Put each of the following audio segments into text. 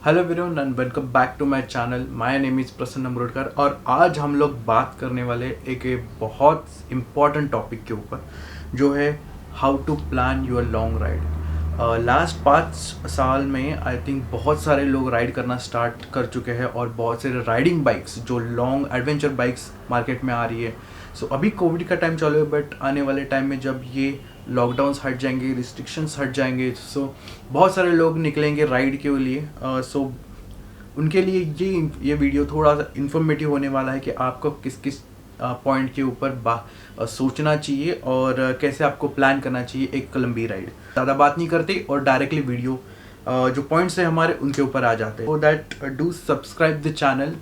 Hello everyone and welcome back to my channel. My name is Prasanna Amrodkar और आज हम लोग बात करने वाले एक बहुत इम्पॉर्टेंट टॉपिक के ऊपर जो है how to plan your long ride. Last 5 साल में आई थिंक बहुत सारे लोग राइड करना स्टार्ट कर चुके हैं और बहुत सारे राइडिंग बाइक्स जो लॉन्ग एडवेंचर बाइक्स मार्केट में आ रही है। सो अभी कोविड का टाइम चालू है बट आने वाले टाइम में जब ये लॉकडाउन्स हट जाएंगे, रिस्ट्रिक्शंस हट जाएंगे, सो बहुत सारे लोग निकलेंगे राइड के लिए। सो उनके लिए ये वीडियो थोड़ा सा इन्फॉर्मेटिव होने वाला है कि आपको किस किस पॉइंट के ऊपर सोचना चाहिए और कैसे आपको प्लान करना चाहिए एक लंबी राइड। ज़्यादा बात नहीं करते और डायरेक्टली वीडियो जो पॉइंट्स हैं हमारे उनके ऊपर आ जाते हैं। So that do subscribe the channel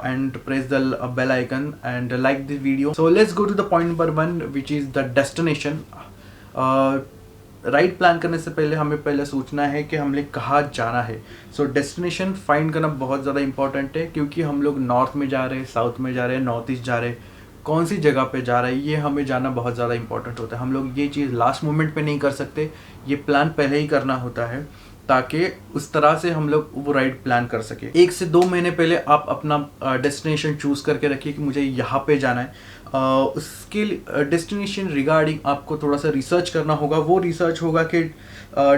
and press the bell icon and like this video. So let's go to the point number 1 which is the destination. Ride plan करने से पहले हमें पहले सोचना है कि हमने कहाँ जाना है। सो डेस्टिनेशन फाइंड करना बहुत ज़्यादा इंपॉर्टेंट है क्योंकि हम लोग नॉर्थ में जा रहे हैं, साउथ में जा रहे हैं, नॉर्थ ईस्ट जा रहे हैं, कौन सी जगह पे जा रहा है ये हमें जानना बहुत ज़्यादा इंपॉर्टेंट होता है। हम लोग ये चीज़ लास्ट मोमेंट पे नहीं कर सकते, ये प्लान पहले ही करना होता है ताकि उस तरह से हम लोग वो राइड प्लान कर सके। 1 से 2 महीने पहले आप अपना डेस्टिनेशन चूज़ करके रखिए कि मुझे यहाँ पे जाना है। उसके डेस्टिनेशन रिगार्डिंग आपको थोड़ा सा रिसर्च करना होगा। वो रिसर्च होगा कि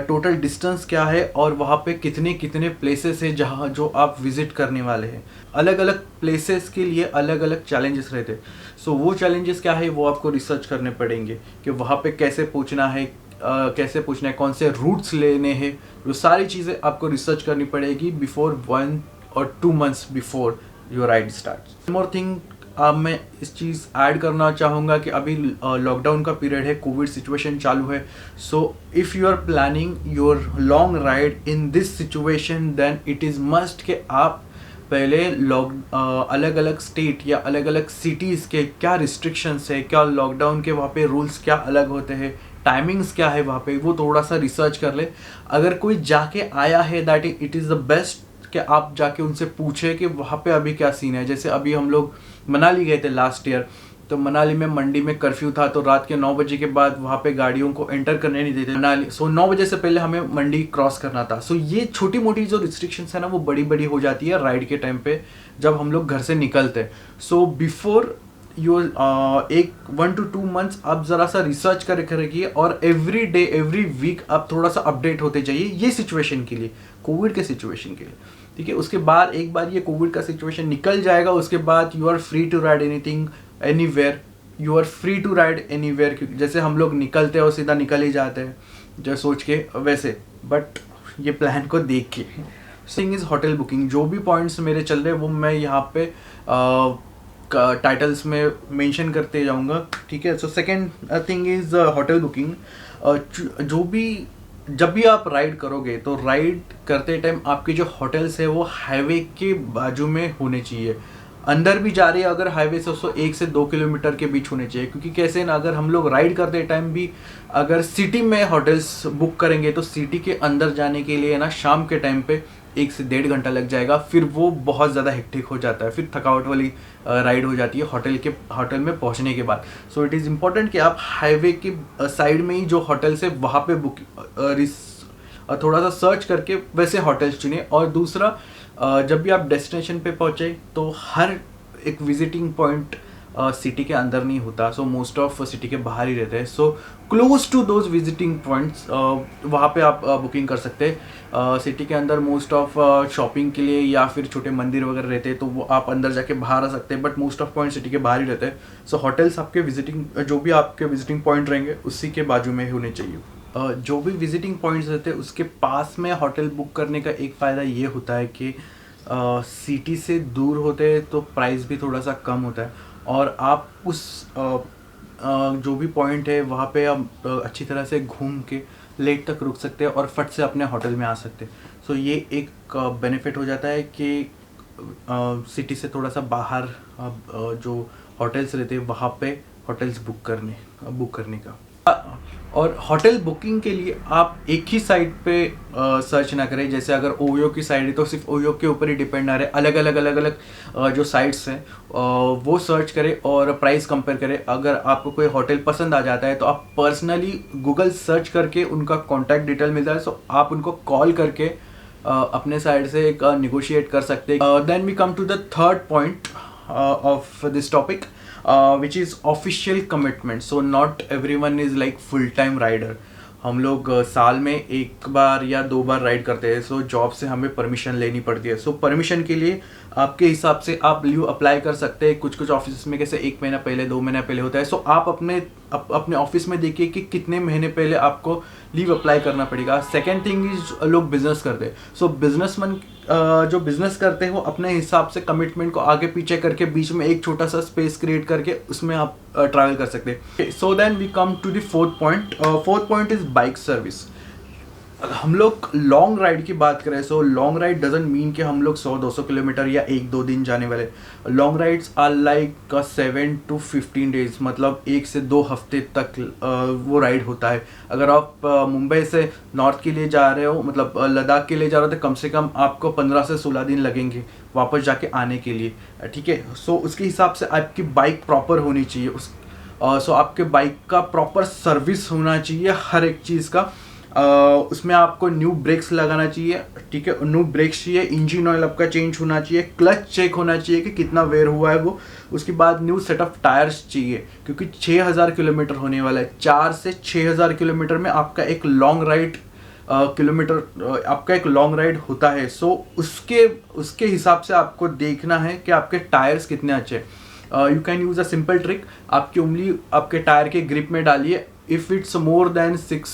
टोटल डिस्टेंस क्या है और वहाँ पे कितने कितने प्लेसेस है जहाँ जो आप विज़िट करने वाले हैं। अलग अलग प्लेसेस के लिए अलग अलग चैलेंजेस रहते हैं। सो वो चैलेंजेस क्या है वो आपको रिसर्च करने पड़ेंगे कि वहाँ पे कैसे पहुँचना है, कौन से रूट्स लेने हैं। वो सारी चीज़ें आपको रिसर्च करनी पड़ेगी बिफोर 1 और 2 months before your ride start. More thing अब मैं इस चीज़ ऐड करना चाहूँगा कि अभी लॉकडाउन का पीरियड है, कोविड सिचुएशन चालू है। So if you are planning your long ride in this situation then it is must कि आप पहले अलग अलग स्टेट या अलग अलग सिटीज़ के क्या रिस्ट्रिक्शंस है, क्या लॉकडाउन के वहाँ पे रूल्स क्या अलग होते हैं, टाइमिंग्स क्या है वहाँ पे, वो थोड़ा सा रिसर्च कर ले। अगर कोई जाके आया है that it is the best कि आप जाके उनसे पूछे कि वहाँ पे अभी क्या सीन है। जैसे अभी हम लोग मनाली गए थे लास्ट ईयर, तो मनाली में मंडी में कर्फ्यू था तो रात के 9 बजे के बाद वहाँ पे गाड़ियों को एंटर करने नहीं देते मनाली। सो 9 बजे से पहले हमें मंडी क्रॉस करना था। सो ये छोटी मोटी जो रिस्ट्रिक्शंस है ना वो बड़ी बड़ी हो जाती है राइड के टाइम पे जब हम लोग घर से निकलते। So before your 1 to 2 months आप ज़रा सा रिसर्च करके रखिए और एवरी डे एवरी वीक आप थोड़ा सा अपडेट होते जाइए ये सिचुएशन के लिए, कोविड के सिचुएशन के लिए। ठीक है, उसके बाद एक बार ये कोविड का सिचुएशन निकल जाएगा उसके बाद you are free to ride anything anywhere, you are free to ride anywhere. जैसे हम लोग निकलते हैं और सीधा निकल ही जाते हैं जो सोच के वैसे, बट ये प्लान को देख के। Thing is hotel booking. जो भी पॉइंट्स मेरे चल रहे हैं वो मैं यहाँ पे टाइटल्स में मेंशन करते जाऊँगा। ठीक है, so second thing is hotel booking. जब भी आप राइड करोगे तो राइड करते टाइम आपके जो होटल्स है वो हाईवे के बाजू में होने चाहिए। अंदर भी जा रही है अगर हाईवे से 1 से 2 किलोमीटर के बीच होने चाहिए क्योंकि कैसे ना अगर हम लोग राइड करते टाइम भी अगर सिटी में होटल्स बुक करेंगे तो सिटी के अंदर जाने के लिए ना शाम के टाइम पे 1 से 1.5 घंटा लग जाएगा, फिर वो बहुत ज़्यादा हेक्टिक हो जाता है, फिर थकावट वाली राइड हो जाती है होटल में पहुंचने के बाद। सो इट इज़ इम्पॉर्टेंट कि आप हाईवे के साइड में ही जो होटल्स है वहाँ पे थोड़ा सा सर्च करके वैसे होटल्स चुने। और दूसरा जब भी आप डेस्टिनेशन पे पहुँचे तो हर एक विजिटिंग पॉइंट सिटी के अंदर नहीं होता। सो मोस्ट ऑफ सिटी के बाहर ही रहते हैं। So close to those visiting points वहाँ पे आप बुकिंग कर सकते हैं। सिटी के अंदर मोस्ट ऑफ शॉपिंग के लिए या फिर छोटे मंदिर वगैरह रहते हैं तो वो आप अंदर जाके बाहर आ सकते हैं, but most of point city के बाहर ही रहते हैं। सो होटल्स आपके जो भी आपके विजिटिंग पॉइंट रहेंगे उसी के बाजू में होने चाहिए। जो भी विजिटिंग पॉइंट्स रहते हैं उसके पास में होटल बुक करने का एक फ़ायदा ये होता है कि सिटी से दूर होते हैं तो प्राइस भी थोड़ा सा कम होता है और आप उस जो भी पॉइंट है वहाँ पे आप अच्छी तरह से घूम के लेट तक रुक सकते हैं और फट से अपने होटल में आ सकते हैं। सो ये एक बेनिफिट हो जाता है कि सिटी से थोड़ा सा बाहर जो होटल्स रहते हैं वहाँ पे होटल्स बुक करने का। और होटल बुकिंग के लिए आप एक ही साइट पे सर्च ना करें। जैसे अगर ओयो की साइट है तो सिर्फ ओयो के ऊपर ही डिपेंड ना रहे, अलग अलग जो साइट्स हैं वो सर्च करें और प्राइस कंपेयर करें। अगर आपको कोई होटल पसंद आ जाता है तो आप पर्सनली गूगल सर्च करके उनका कॉन्टैक्ट डिटेल मिलता है, सो आप उनको कॉल करके अपने साइड से एक निगोशिएट कर सकते हैं। Then we come to the third point of this topic, which is official commitment. So not everyone is like full time rider. हम लोग साल में एक बार या दो बार राइड करते हैं, सो जॉब से हमें परमिशन लेनी पड़ती है। सो परमिशन के लिए आपके हिसाब से आप लीव अप्लाई कर सकते हैं। कुछ कुछ ऑफिस में कैसे 1 महीना पहले 2 महीना पहले होता है। सो आप अपने ऑफिस में देखिए कि कितने महीने पहले आपको लीव अप्लाई करना पड़ेगा। सेकेंड थिंग इज लोग बिजनेस करते हैं। सो बिजनेसमैन जो बिजनेस करते हैं वो अपने हिसाब से कमिटमेंट को आगे पीछे करके बीच में एक छोटा सा स्पेस क्रिएट करके उसमें आप ट्रैवल कर सकते हैं। So then we come to the fourth point. Fourth point is bike service. हम लोग लॉन्ग राइड की बात करें, so long ride doesn't mean कि हम लोग 100-200 किलोमीटर या 1-2 दिन जाने वाले। Long rides are like 7 to 15 days, मतलब 1 से 2 हफ्ते तक वो राइड होता है। अगर आप मुंबई से नॉर्थ के लिए जा रहे हो, मतलब लद्दाख के लिए जा रहे हो, तो कम से कम आपको 15 से 16 दिन लगेंगे वापस जाके आने के लिए, ठीक है। सो उसके हिसाब से आपकी बाइक प्रॉपर होनी चाहिए। सो आपके बाइक का प्रॉपर सर्विस होना चाहिए हर एक चीज़ का। उसमें आपको न्यू ब्रेक्स लगाना चाहिए, ठीक है, न्यू ब्रेक्स चाहिए, इंजन ऑयल आपका चेंज होना चाहिए, क्लच चेक होना चाहिए कि कितना वेयर हुआ है वो। उसके बाद न्यू सेट ऑफ टायर्स चाहिए, क्योंकि 6000 किलोमीटर होने वाला है। 4 से 6000 किलोमीटर में आपका एक लॉन्ग राइड आपका एक लॉन्ग राइड होता है। सो उसके हिसाब से आपको देखना है कि आपके टायर्स कितने अच्छे हैं। You can use a simple trick. आपकी उंगली आपके टायर के ग्रिप में डालिए। If it's more than 6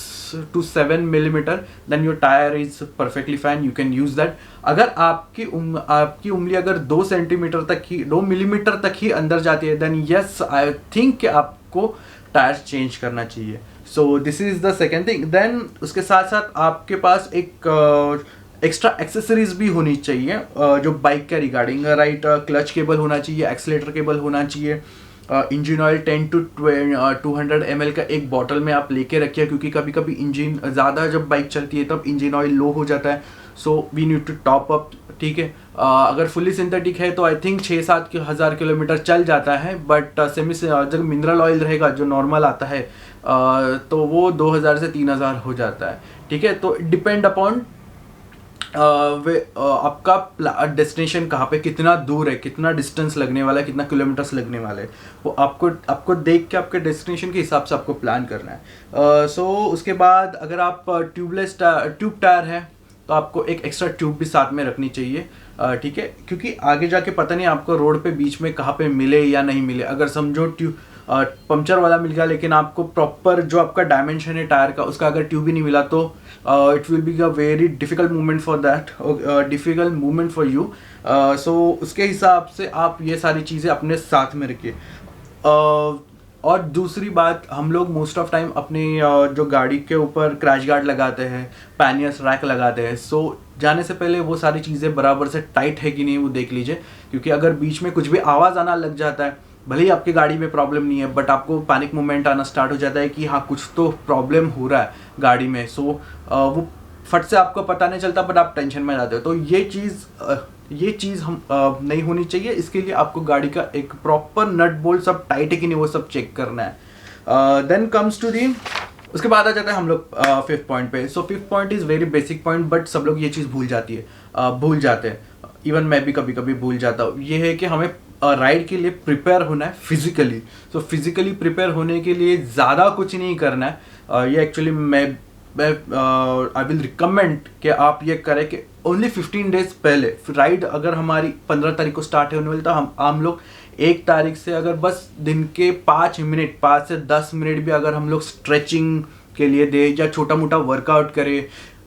to 7 millimeter, then your tire is perfectly fine. You can use that. अगर आपकी उंगली अगर 2 सेंटीमीटर तक ही 2 मिलीमीटर तक ही अंदर जाती है, then yes, I think कि आपको टायर चेंज करना चाहिए। So this is the second thing. Then उसके साथ साथ आपके पास एक एक्स्ट्रा एक्सेसरीज भी होनी चाहिए जो बाइक के रिगार्डिंग, राइट। क्लच केबल होना चाहिए, एक्सीलेटर केबल होना चाहिए, इंजन ऑयल 10 to 200 ml का एक बॉटल में आप लेके रखिए, क्योंकि कभी कभी इंजन ज़्यादा जब बाइक चलती है तब इंजन ऑयल लो हो जाता है। So we need to top up, ठीक है। अगर फुली सिंथेटिक है तो आई थिंक 6-7 हज़ार किलोमीटर चल जाता है, बट सेमी से जब मिनरल ऑयल रहेगा जो नॉर्मल आता है तो वो 2000 से 3000 हो जाता है, ठीक है। तो डिपेंड अपॉन आपका डेस्टिनेशन कहाँ पे, कितना दूर है, कितना डिस्टेंस लगने वाला है, कितना किलोमीटर्स लगने वाला है, वो आपको देख के आपके डेस्टिनेशन के हिसाब से आपको प्लान करना है। सो उसके बाद अगर आप ट्यूब टायर है तो आपको एक एक्स्ट्रा ट्यूब भी साथ में रखनी चाहिए, ठीक है, क्योंकि आगे जाके पता नहीं आपको रोड पे बीच में कहाँ पे मिले या नहीं मिले। अगर समझो पंचर वाला मिल गया, लेकिन आपको प्रॉपर जो आपका डायमेंशन है टायर का उसका अगर ट्यूब ही नहीं मिला, तो it will be a very difficult movement for that, difficult movement for you. So उसके हिसाब से आप ये सारी चीज़ें अपने साथ में रखिए। और दूसरी बात, हम लोग मोस्ट ऑफ टाइम अपनी जो गाड़ी के ऊपर क्रैश गार्ड लगाते हैं, पैनियर्स रैक लगाते हैं। सो जाने से पहले वो सारी चीज़ें बराबर से टाइट है कि नहीं वो देख लीजिए, क्योंकि अगर बीच में कुछ भी आवाज़ आना लग जाता है, भले ही आपकी गाड़ी में प्रॉब्लम नहीं है, बट आपको पैनिक मोमेंट आना स्टार्ट हो जाता है कि हाँ कुछ तो प्रॉब्लम हो रहा है गाड़ी में। सो वो फट से आपको पता नहीं चलता, बट आप टेंशन में जाते हो। तो ये चीज़ हम नहीं होनी चाहिए। इसके लिए आपको गाड़ी का एक प्रॉपर नट बोल्ट सब टाइट है कि नहीं वो सब चेक करना है। देन कम्स टू दी, उसके बाद आ जाता है हम लोग 5th पॉइंट पे। सो 5th point is very basic point, but सब लोग ये चीज़ भूल जाते हैं। इवन मैं भी कभी कभी भूल जाता हूँ। ये है कि हमें राइड के लिए प्रिपेयर होना है फिजिकली। सो फिजिकली प्रिपेयर होने के लिए ज़्यादा कुछ नहीं करना है। ये एक्चुअली मैं आई विल रिकमेंड कि आप ये करें कि ओनली 15 डेज पहले राइड, अगर हमारी 15 तारीख को स्टार्ट होने वाली, तो हम लोग 1 तारीख से अगर बस दिन के 5 से 10 मिनट भी अगर हम लोग स्ट्रेचिंग के लिए दे या छोटा मोटा वर्कआउट करें,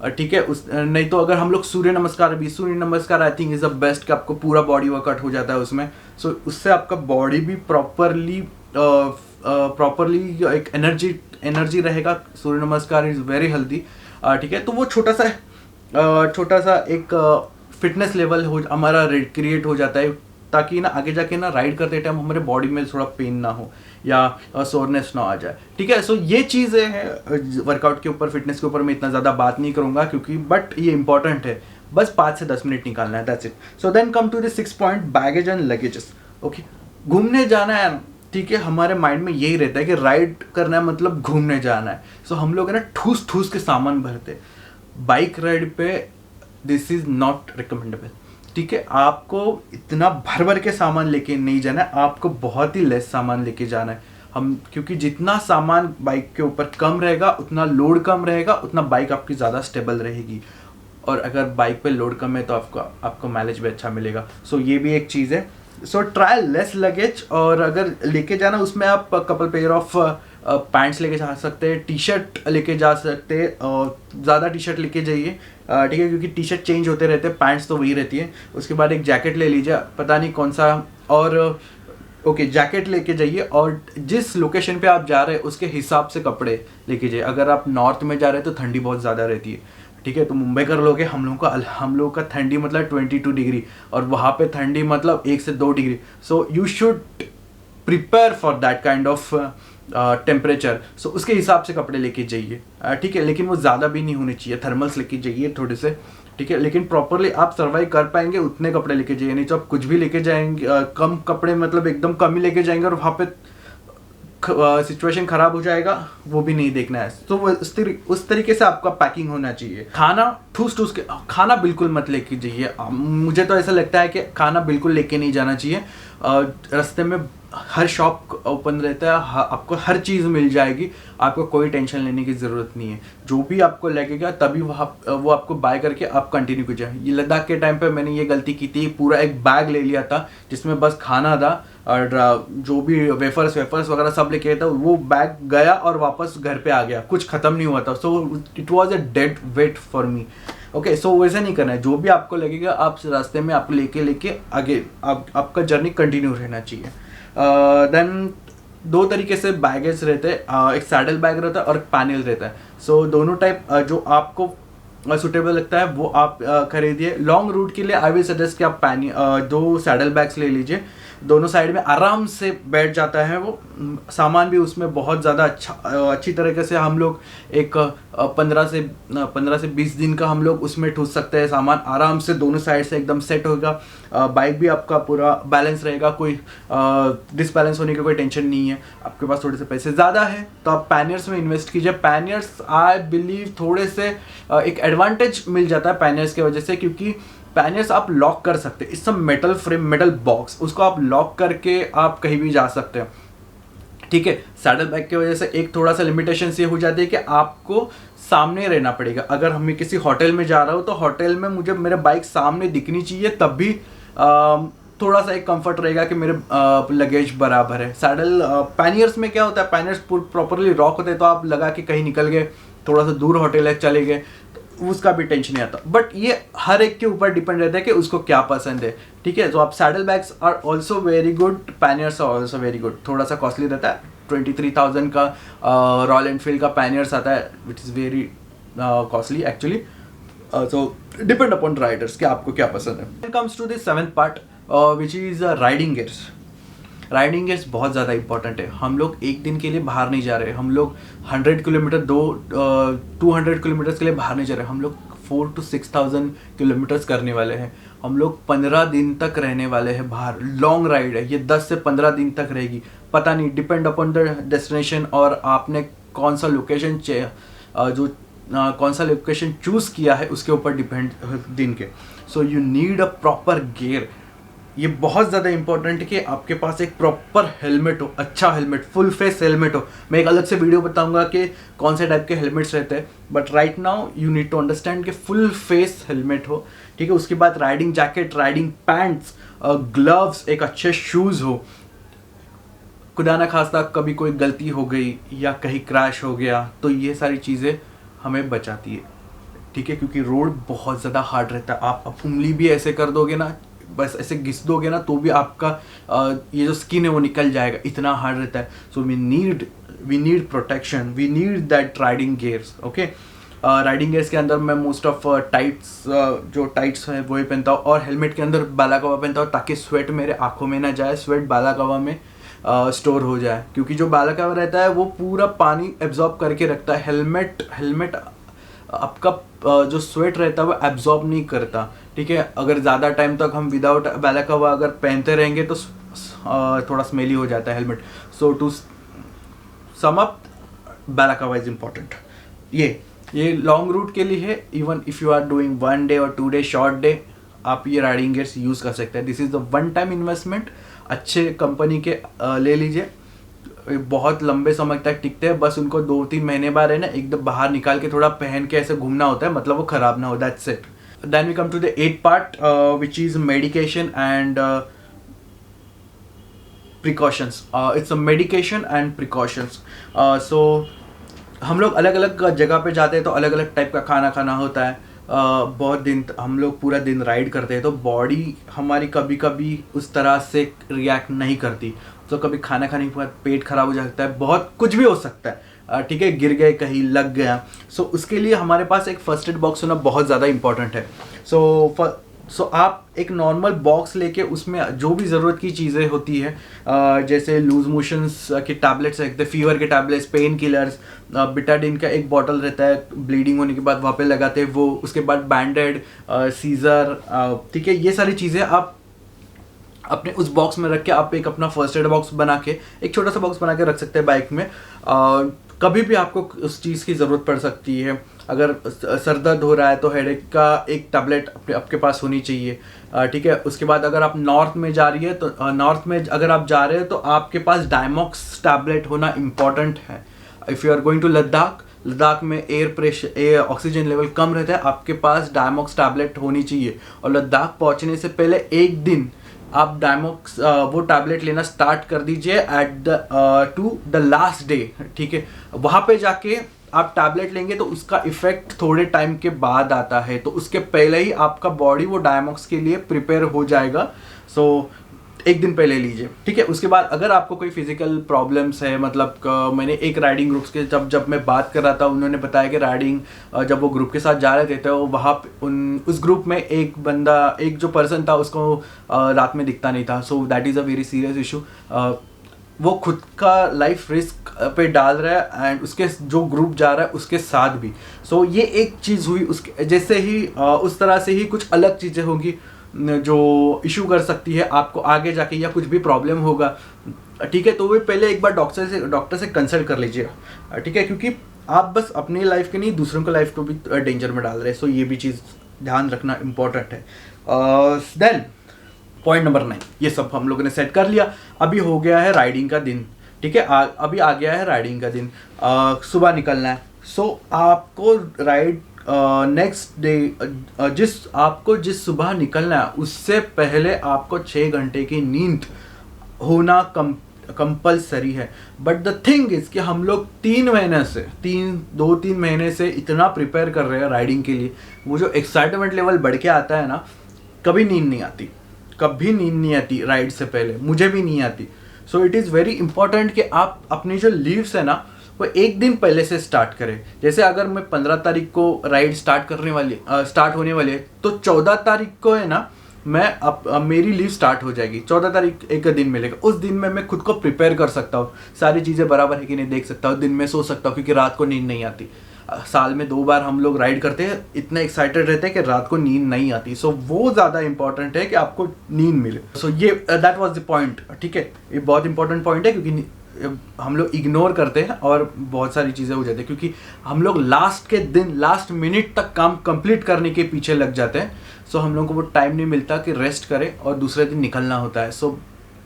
ठीक है। नहीं तो अगर हम लोग सूर्य नमस्कार I think is the best, कि आपको पूरा बॉडी वर्कआउट हो जाता है उसमें। सो उससे आपका बॉडी भी प्रॉपरली एक एनर्जी रहेगा। सूर्य नमस्कार इज़ वेरी हेल्दी, ठीक है। तो वो छोटा सा एक फिटनेस लेवल हमारा क्रिएट हो जाता है, ताकि ना आगे जाके ना राइड करते टाइम हमारे बॉडी में थोड़ा पेन ना हो या सोरनेस ना आ जाए, ठीक है। सो ये चीज़ें हैं वर्कआउट के ऊपर, फिटनेस के ऊपर मैं इतना ज़्यादा बात नहीं करूँगा, क्योंकि बट ये इंपॉर्टेंट है। बस 5 से 10 मिनट निकालना है, that's it. So then come to the 6th point, baggage and luggages. Okay, घूमने जाना है, ठीक है, हमारे माइंड में यही रहता है कि राइड करना है मतलब घूमने जाना है। सो हम लोग है ना ठूस के सामान भरते। बाइक राइड पे दिस इज़ नॉट रिकमेंडेबल। ठीक है, आपको इतना भर भर के सामान लेके नहीं जाना है, आपको बहुत ही लेस सामान लेके जाना है। क्योंकि जितना सामान बाइक के ऊपर कम रहेगा, उतना लोड कम रहेगा, उतना बाइक आपकी ज़्यादा स्टेबल रहेगी। और अगर बाइक पे लोड कम है तो आपको माइलेज भी अच्छा मिलेगा। सो ये भी एक चीज़ है। सो ट्राई लेस लगेज, और अगर लेके जाना उसमें आप कपल पेयर ऑफ पैंट्स लेके जा सकते हैं, टी शर्ट लेके जा सकते हैं, और ज़्यादा टी शर्ट लेके जाइए, ठीक है, क्योंकि टी शर्ट चेंज होते रहते हैं, पैंट्स तो वही रहती है। उसके बाद एक जैकेट ले लीजिए, पता नहीं कौन सा, और ओके जैकेट लेके जाइए, और जिस लोकेशन पे आप जा रहे हैं उसके हिसाब से कपड़े लेके जाइए। अगर आप नॉर्थ में जा रहे हैं तो ठंडी बहुत ज़्यादा रहती है, ठीक है, तो मुंबई कर लोगे, हम लोग का ठंडी मतलब 22 डिग्री, और वहाँ पे ठंडी मतलब 1 से 2 degree. So you should prepare for that kind of temperature. So उसके हिसाब से कपड़े लेके जाइए, ठीक है, लेकिन वो ज़्यादा भी नहीं होने चाहिए। थर्मल्स लेके जाइए थोड़े से, ठीक है, लेकिन प्रॉपरली आप सर्वाइव कर पाएंगे उतने कपड़े लेके जाइए। नहीं तो आप कुछ भी लेके जाएंगे, कम कपड़े मतलब एकदम कम ही लेके जाएंगे, और वहाँ पे सिचुएशन खराब हो जाएगा, वो भी नहीं देखना है। तो उस तरीके से आपका पैकिंग होना चाहिए। खाना ठूस के खाना बिल्कुल मत लेके जाइए। मुझे तो ऐसा लगता है कि खाना बिल्कुल लेके नहीं जाना चाहिए। रास्ते में हर शॉप ओपन रहता है, आपको हर चीज़ मिल जाएगी, आपको कोई टेंशन लेने की ज़रूरत नहीं है। जो भी आपको लगेगा तभी वो आपको बाय करके आप कंटिन्यू कीजिए। ये लद्दाख के टाइम पे मैंने ये गलती की थी, पूरा एक बैग ले लिया था जिसमें बस खाना था, और जो भी वेफर्स वगैरह सब लेके था, वो बैग गया और वापस घर पे आ गया, कुछ ख़त्म नहीं हुआ था। So it was a dead wait for me. Okay, so वैसे नहीं करना है। जो भी आपको लगेगा आप रास्ते में आप लेके आगे आपका जर्नी कंटिन्यू रहना चाहिए। देन 2 तरीके से बैगेज रहते हैं, एक सैडल बैग रहता है और एक पैनल रहता है। सो दोनों टाइप जो आपको सुटेबल लगता है वो आप खरीदिए। लॉन्ग रूट के लिए आई विल सजेस्ट कि आप 2 सैडल बैग्स ले लीजिए, दोनों साइड में आराम से बैठ जाता है वो। सामान भी उसमें बहुत ज़्यादा अच्छी तरीके से हम लोग एक 15 से 20 दिन का हम लोग उसमें ठूस सकते हैं सामान आराम से, दोनों साइड से एकदम सेट होगा। बाइक भी आपका पूरा बैलेंस रहेगा, कोई डिसबैलेंस होने की कोई टेंशन नहीं है। आपके पास थोड़े से पैसे ज़्यादा है तो आप पैनियर्स में इन्वेस्ट कीजिए। पैनियर्स आई बिलीव थोड़े से एक एडवांटेज मिल जाता है पैनियर्स की वजह से, क्योंकि पैनियर्स आप लॉक कर सकते हैं। It's a metal frame, metal box, उसको आप लॉक करके आप कहीं भी जा सकते हैं, ठीक है। सैडल बैग की वजह से एक थोड़ा सा लिमिटेशन ये हो जाती है कि आपको सामने रहना पड़ेगा। अगर मैं किसी होटल में जा रहा हूँ तो होटल में मुझे मेरे बाइक सामने दिखनी चाहिए, तब भी थोड़ा सा एक कंफर्ट रहेगा कि मेरे लगेज बराबर है। सैडल पैनियर्स में क्या होता है, पैनियर्स प्रॉपरली रॉक होते हैं, तो आप लगा के कहीं निकल गए, थोड़ा सा दूर होटल है चले गए, उसका भी टेंशन नहीं आता। बट ये हर एक के ऊपर डिपेंड रहता है कि उसको क्या पसंद है, ठीक है। तो आप saddle bags are also very good, panniers are also very good. थोड़ा सा कॉस्टली रहता है, 23,000 का रॉयल एनफील्ड का पैनियर्स आता है, which is very costly actually. So depend upon riders कि आपको क्या पसंद है। Comes to the 7th part which is riding gears. Riding gears बहुत ज़्यादा इंपॉर्टेंट है। हम लोग एक दिन के लिए बाहर नहीं जा रहे, हम लोग 100 किलोमीटर 200 किलोमीटर्स के लिए बाहर नहीं जा रहे, हम लोग 4,000 to 6,000 किलोमीटर्स करने वाले हैं। हम लोग 15 दिन तक रहने वाले हैं बाहर। लॉन्ग राइड है ये, 10 से 15 दिन तक रहेगी, पता नहीं, डिपेंड अपॉन द डेस्टिनेशन और आपने कौन सा लोकेशन कौन सा लोकेशन चूज़ किया है उसके ऊपर डिपेंड दिन के। So you need a proper gear. ये बहुत ज़्यादा इंपॉर्टेंट है कि आपके पास एक प्रॉपर हेलमेट हो, अच्छा हेलमेट, फुल फेस हेलमेट हो। मैं एक अलग से वीडियो बताऊंगा कि कौन से टाइप के हेलमेट्स रहते हैं, but right now you need to understand कि फुल फेस हेलमेट हो, ठीक है। उसके बाद riding jacket, riding pants, gloves, एक अच्छे शूज़ हो। खुदा ना खास्ता कभी कोई गलती हो गई या कहीं क्रैश हो गया तो ये सारी चीज़ें हमें बचाती है, ठीक है, क्योंकि रोड बहुत ज़्यादा हार्ड रहता है। आप उंगली भी ऐसे कर दोगे ना, बस ऐसे घिस दोगे ना, तो भी आपका ये जो स्किन है वो निकल जाएगा, इतना हार्ड रहता है। So we need protection, we need that riding gears, okay. Riding gears के अंदर मैं मोस्ट ऑफ जो टाइट्स है वही पहनता हूँ, और हेलमेट के अंदर बालाकवा पहनता हूँ ताकि स्वेट मेरे आँखों में ना जाए, स्वेट बालाकवा में स्टोर हो जाए, क्योंकि जो बालाकवा रहता है वो पूरा पानी एब्जॉर्ब करके रखता है। हेलमेट आपका जो स्वेट रहता है वो एब्जॉर्ब नहीं करता, ठीक है। अगर ज़्यादा टाइम तक हम विदाउट बालाकवा अगर पहनते रहेंगे तो थोड़ा स्मेली हो जाता है helmet. So to sum up, balaclava is important. ये ये लॉन्ग रूट के लिए है, even if you are doing 1 day और 2 डे शॉर्ट डे, आप ये राइडिंग गियर्स यूज़ कर सकते हैं। This is the one time investment, अच्छे कंपनी के ले लीजिए, बहुत लंबे समय तक टिकते हैं। बस उनको 2-3 महीने बाद है ना एकदम बाहर निकाल के थोड़ा पहन के ऐसे घूमना होता है, मतलब वो खराब ना हो, that's it. Then we come to the 8th part which is medication and precautions. It's a medication and precautions. So हम लोग अलग अलग जगह पे जाते हैं तो अलग अलग टाइप का खाना खाना होता है। बहुत दिन हम लोग पूरा दिन राइड करते हैं तो बॉडी हमारी कभी कभी उस तरह से रिएक्ट नहीं करती, तो कभी खाना खाने के बाद पेट खराब हो जाता है, बहुत कुछ भी हो सकता है, ठीक है, गिर गए कहीं, लग गया। सो उसके लिए हमारे पास एक फर्स्ट एड बॉक्स होना बहुत ज़्यादा इंपॉर्टेंट है। सो आप एक नॉर्मल बॉक्स लेके उसमें जो भी ज़रूरत की चीज़ें होती है, जैसे लूज मोशंस के टैबलेट्स रखते हैं, फीवर के टैबलेट्स, पेन किलर्स, बिटाडिन का एक बॉटल रहता है ब्लीडिंग होने के बाद वहाँ पे लगाते हैं वो, उसके बाद बैंडेड, सीजर, ठीक है, ये सारी चीज़ें आप अपने उस बॉक्स में रख के आप एक अपना फर्स्ट एड बॉक्स बना के, एक छोटा सा बॉक्स बना के रख सकते हैं बाइक में। कभी भी आपको उस चीज़ की ज़रूरत पड़ सकती है। अगर सर दर्द हो रहा है तो हेडेक का एक टैबलेट आपके पास होनी चाहिए, ठीक है। उसके बाद अगर आप नॉर्थ में जा रही है तो नॉर्थ में अगर आप जा रहे हैं तो आपके पास डायमॉक्स टैबलेट होना इम्पॉर्टेंट है। If you are going to Ladakh में एयर ऑक्सीजन लेवल कम रहता है, आपके पास डायमॉक्स टैबलेट होनी चाहिए। और लद्दाख पहुंचने से पहले एक दिन आप डायमॉक्स वो टैबलेट लेना स्टार्ट कर दीजिए at to the last day, ठीक है। वहाँ पे जाके आप टैबलेट लेंगे तो उसका इफेक्ट थोड़े टाइम के बाद आता है, तो उसके पहले ही आपका बॉडी वो डायमॉक्स के लिए प्रिपेयर हो जाएगा। सो एक दिन पहले लीजिए, ठीक है। उसके बाद अगर आपको कोई फिजिकल प्रॉब्लम्स है, मतलब मैंने एक राइडिंग ग्रुप्स के जब मैं बात कर रहा था, उन्होंने बताया कि राइडिंग जब वो ग्रुप के साथ जा रहे थे तो वहाँ उस ग्रुप में एक जो पर्सन था उसको रात में दिखता नहीं था। So that is a very serious issue. वो खुद का लाइफ रिस्क पे डाल रहा है एंड उसके जो ग्रुप जा रहा है उसके साथ भी। सो ये एक चीज़ हुई, उसके जैसे ही उस तरह से ही कुछ अलग चीज़ें होंगी जो इशू कर सकती है आपको आगे जाके, या कुछ भी प्रॉब्लम होगा, ठीक है। तो वो पहले एक बार डॉक्टर से कंसल्ट कर लीजिए, ठीक है, क्योंकि आप बस अपनी लाइफ के नहीं दूसरों के लाइफ को भी डेंजर में डाल रहे हैं। सो ये भी चीज़ ध्यान रखना इम्पोर्टेंट है। देन पॉइंट नंबर 9, ये सब हम लोगों ने सेट कर लिया। अभी हो गया है राइडिंग का दिन, ठीक है, अभी आ गया है राइडिंग का दिन, सुबह निकलना है। सो आपको राइड नेक्स्ट डे जिस सुबह निकलना है उससे पहले आपको 6 घंटे की नींद होना कंपलसरी है। बट द थिंग इज कि हम लोग 2-3 महीने से इतना प्रिपेयर कर रहे हैं राइडिंग के लिए, वो जो एक्साइटमेंट लेवल बढ़ के आता है ना, कभी नींद नहीं आती राइड से पहले, मुझे भी नहीं आती। So it is very important कि आप अपनी जो लीव्स है ना वो एक दिन पहले से स्टार्ट करें। जैसे अगर मैं 15 तारीख को राइड स्टार्ट होने वाली है तो 14 तारीख को है ना मेरी लीव स्टार्ट हो जाएगी। 14 तारीख एक दिन मिलेगा, उस दिन में मैं खुद को प्रिपेयर कर सकता हूँ, सारी चीज़ें बराबर है कि नहीं देख सकता हूँ, दिन में सो सकता हूँ क्योंकि रात को नींद नहीं आती। साल में 2 बार हम लोग राइड करते हैं, इतना एक्साइटेड रहते हैं कि रात को नींद नहीं आती। सो वो ज़्यादा इंपॉर्टेंट है कि आपको नींद मिले। सो ये दैट वाज द पॉइंट, ठीक है। ये बहुत इंपॉर्टेंट पॉइंट है क्योंकि हम लोग इग्नोर करते हैं और बहुत सारी चीज़ें हो जाती है, क्योंकि हम लोग लास्ट मिनट तक काम कंप्लीट करने के पीछे लग जाते हैं। सो हम लोगों को वो टाइम नहीं मिलता कि रेस्ट करें और दूसरे दिन निकलना होता है। So